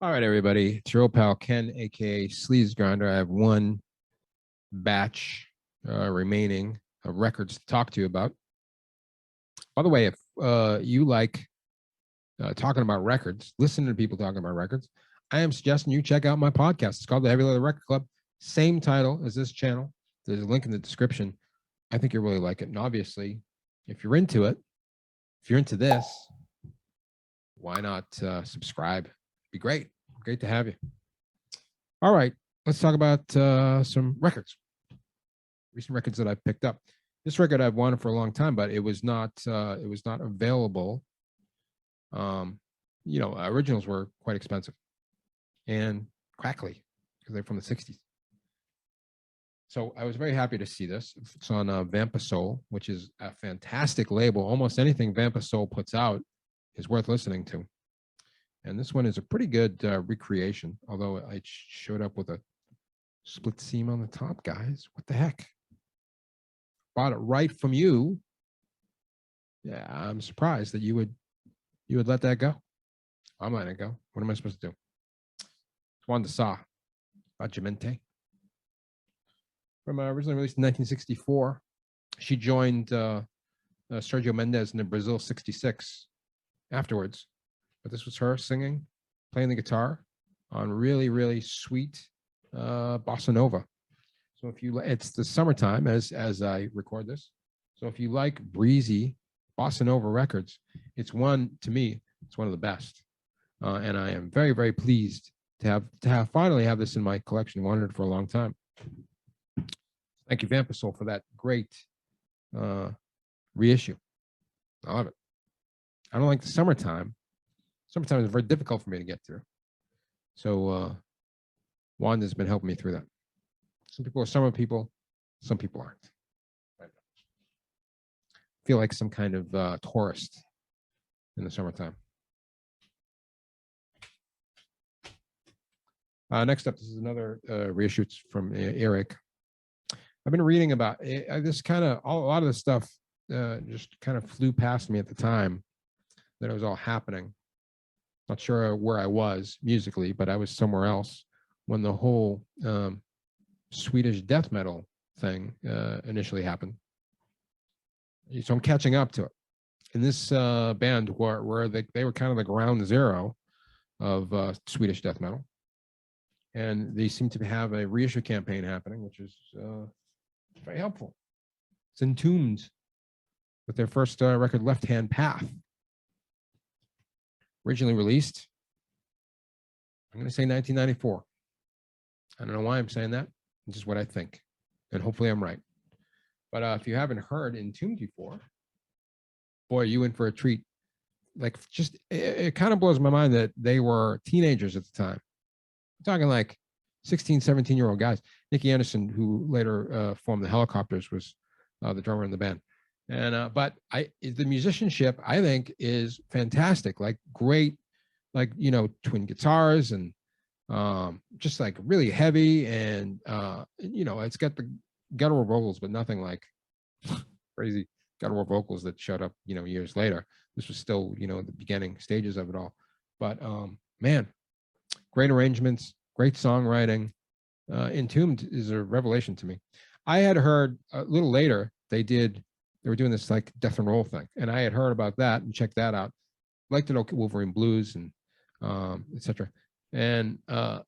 All right, everybody. It's your old pal Ken, aka Sleaze Grinder. I have one batch remaining of records to talk to you about. By the way, if you like talking about records, listening to people talking about records, I am suggesting you check out my podcast. It's called the Heavy Leather Record Club. Same title as this channel. There's a link in the description. I think you'll really like it. And obviously, if you're into it, if you're into this, why not subscribe? It'd be great. Great to have you. All right, let's talk about some records, recent records that I've picked up. This record I've wanted for a long time, but it was not available. Originals were quite expensive and crackly because they're from the 60s. So I was very happy to see this. It's on Vampa Soul, which is a fantastic label. Almost anything Vampa Soul puts out is worth listening to. And this one is a pretty good recreation, although I showed up with a split seam on the top, guys. What the heck? Bought it right from you. Yeah, I'm surprised that you would let that go. I'm letting it go. What am I supposed to do? It's Juan de Sa, Bajamente. From originally released in 1964. She joined Sergio Mendes in the Brazil 66 afterwards. But this was her singing, playing the guitar on really, really sweet bossa nova. So if you, it's the summertime as I record this. So if you like breezy bossa nova records, it's one, to me, it's one of the best. And I am very, very pleased to have finally have this in my collection. Wanted it for a long time. Thank you, Vampa Soul, for that great reissue. I love it. I don't like the summertime. Summertime is very difficult for me to get through. So Wanda's been helping me through that. Some people are summer people, some people aren't. I feel like some kind of tourist in the summertime. Next up, this is another reissue. It's from Eric. I've been reading about this kind of, a lot of this stuff just kind of flew past me at the time that it was all happening. Not sure where I was musically, but I was somewhere else when the whole Swedish death metal thing initially happened. So I'm catching up to it. And this band where they were kind of the ground zero of Swedish death metal. And they seem to have a reissue campaign happening, which is very helpful. It's Entombed with their first record, Left Hand Path. Originally released, I'm going to say 1994. I don't know why I'm saying that. It's just what I think. And hopefully I'm right. But if you haven't heard Entombed before, boy, you in for a treat. Like, just, it kind of blows my mind that they were teenagers at the time. I'm talking like 16, 17-year-old guys. Nicky Anderson, who later formed the Helicopters, was the drummer in the band. And but the musicianship, I think, is fantastic. Like, great, like, twin guitars and just like really heavy, and it's got the guttural vocals, but nothing like crazy guttural vocals that showed up years later. This was still the beginning stages of it all. But man, great arrangements, great songwriting. Entombed is a revelation to me. I had heard a little later they were doing this like death and roll thing, and I had heard about that and checked that out. Liked it, okay, Wolverine Blues and etc. And I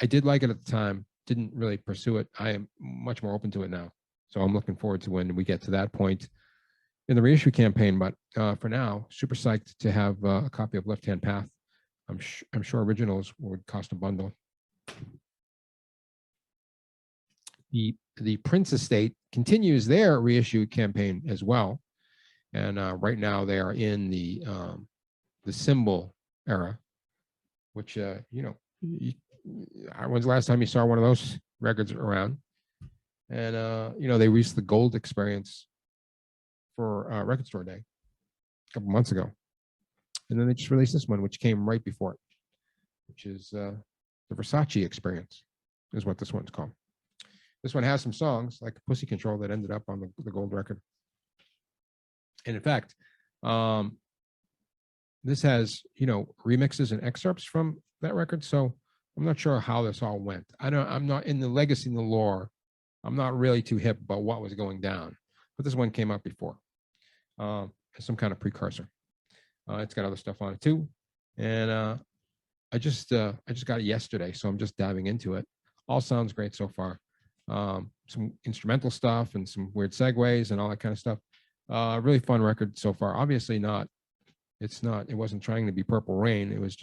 did like it at the time. Didn't really pursue it. I am much more open to it now. So I'm looking forward to when we get to that point in the reissue campaign. But for now, super psyched to have a copy of Left Hand Path. I'm sure originals would cost a bundle. The Prince Estate continues their reissue campaign as well, and right now they are in the symbol era, which when's the last time you saw one of those records around? And they released the Gold Experience for Record Store Day a couple months ago, and then they just released this one, which came right before it, which is the Versace Experience, is what this one's called. This one has some songs like Pussy Control that ended up on the gold record. And in fact, this has, remixes and excerpts from that record. So I'm not sure how this all went. I'm not in the legacy and the lore. I'm not really too hip about what was going down, but this one came out before, some kind of precursor. It's got other stuff on it too, and I just got it yesterday, so I'm just diving into it. All sounds great so far. Some instrumental stuff and some weird segues and all that kind of stuff. Really fun record so far. Obviously not. It wasn't trying to be Purple Rain. It was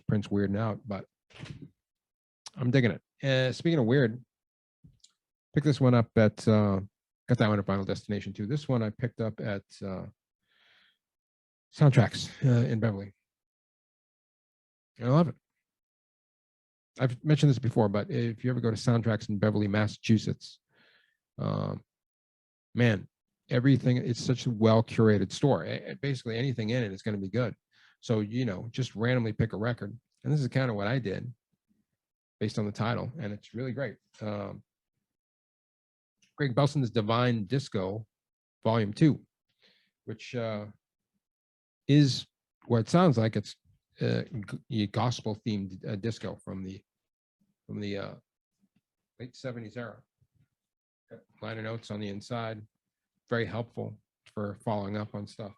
Prince weirding out, but I'm digging it. Speaking of weird, picked this one up at got that one at Final Destination too. This one I picked up at Soundtracks in Beverly. I love it. I've mentioned this before, but if you ever go to Soundtracks in Beverly, Massachusetts, man, everything, it's such a well curated store. Basically anything in it is going to be good. So, just randomly pick a record. And this is kind of what I did based on the title. And it's really great. Greg Belson's Divine Disco, Volume 2, which is what it sounds like. It's gospel themed disco from the late 70s era. Got liner notes on the inside, very helpful for following up on stuff.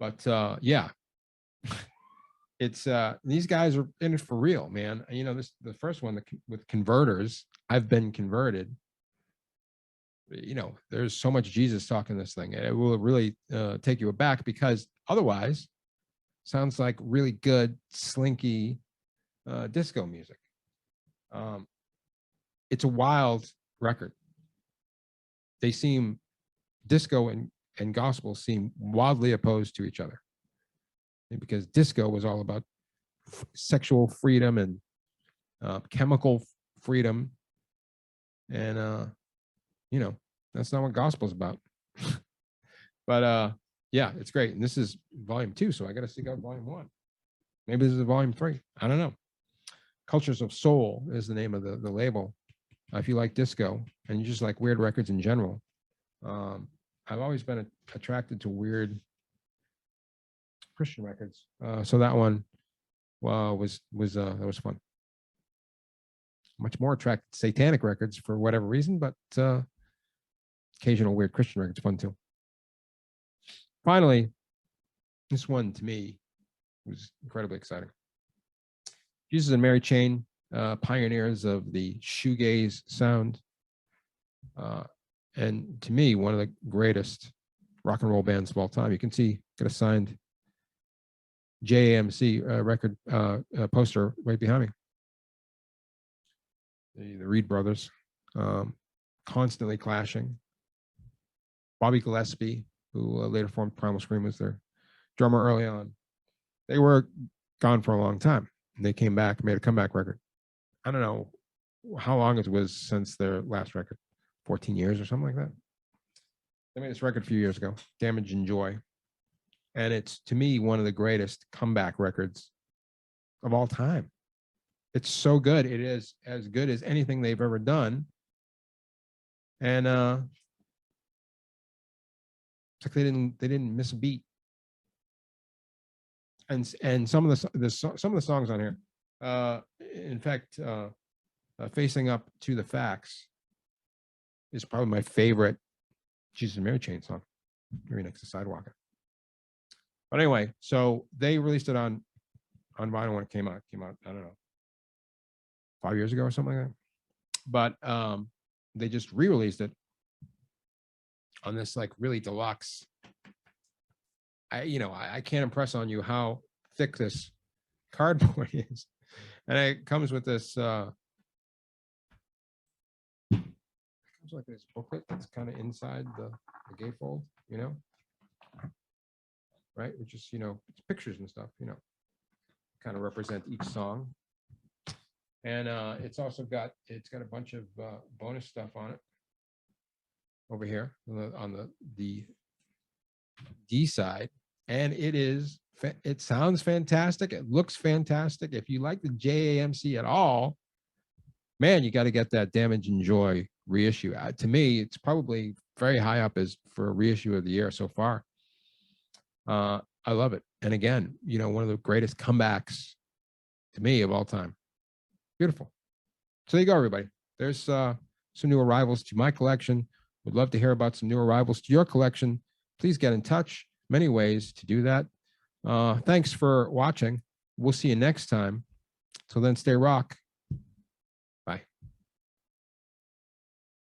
But yeah, it's these guys are in it for real, man. The first one with Converters, I've been converted. There's so much Jesus talk in this thing. It will really take you aback, because otherwise sounds like really good, slinky disco music. It's a wild record. Disco and gospel seem wildly opposed to each other, because disco was all about sexual freedom and chemical freedom. And, that's not what gospel's about. But yeah, it's great. And this is Volume 2, so I got to seek out Volume 1. Maybe this is Volume 3. I don't know. Cultures of Soul is the name of the label. If you like disco and you just like weird records in general, I've always been attracted to weird Christian records. So that one was fun. Much more attracted to satanic records for whatever reason, but occasional weird Christian records fun too. Finally, this one to me was incredibly exciting. Jesus and Mary Chain, pioneers of the shoegaze sound, and to me, one of the greatest rock and roll bands of all time. You can see, got a signed JAMC record poster right behind me. The Reed brothers, constantly clashing. Bobby Gillespie, who later formed Primal Scream, was their drummer early on. They were gone for a long time. And they came back, made a comeback record. I don't know how long it was since their last record, 14 years or something like that. They made this record a few years ago, Damage and Joy. And it's, to me, one of the greatest comeback records of all time. It's so good. It is as good as anything they've ever done. And it's like they didn't miss a beat. And some of the songs on here, in fact, Facing Up to the Facts is probably my favorite Jesus and Mary Chain song, right next to Sidewalker. But anyway, so they released it on vinyl when it came out. I don't know, 5 years ago or something like that. But they just re-released it on this like really deluxe. I can't impress on you how thick this cardboard is, and it comes with this. It comes like this booklet that's kind of inside the gatefold, right? Which is it's pictures and stuff, kind of represent each song, and it's also got a bunch of bonus stuff on it over here on the D side. And it sounds fantastic. It looks fantastic. If you like the JAMC at all, man, you got to get that Damage and Joy reissue. To me, it's probably very high up as for a reissue of the year so far. I love it. And again, you know, one of the greatest comebacks to me of all time. Beautiful. So there you go, everybody. There's some new arrivals to my collection. Would love to hear about some new arrivals to your collection. Please get in touch. Many ways to do that. Thanks for watching. We'll see you next time. Till then, stay rock.